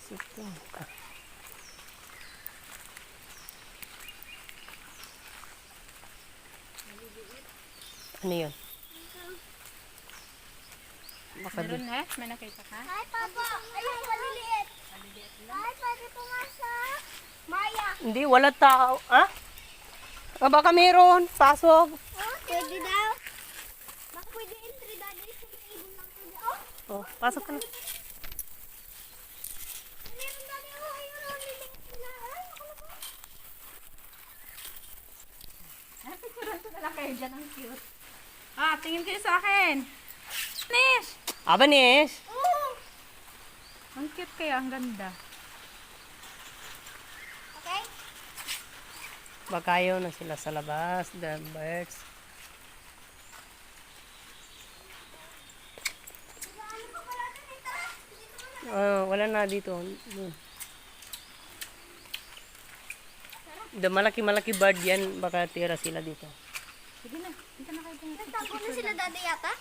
Ito. Ano yun? Baka Meron ha? May nakita ka? Ay, Papa! Ayun, maliliit! Ay, pwede pumasok! Maya! Hindi, wala tao. Ah? Ah, baka meron. Pasok. Oh, pwede daw. Baka pwede entry daddy. Sige, ibon lang pwede. Oh! Oh, pasok ka na. Meron daddy. Oh, ayun. Oh, liliit na. Ay, nakalako. Ay, picturean ko na lang kayo dyan. Ang cute. Ah, tingin kayo sa akin. Nish! Abanis. Oh! Ang cute kaya. Ang ganda. Okay? Bakayo na sila sa labas. The birds. Ano pa pala dun ito? Dito na. Wala na dito. The malaki-malaki bird yan. Baka tira sila dito. Sige na. Dito na kayo. Nagtapo na sila daddy yata?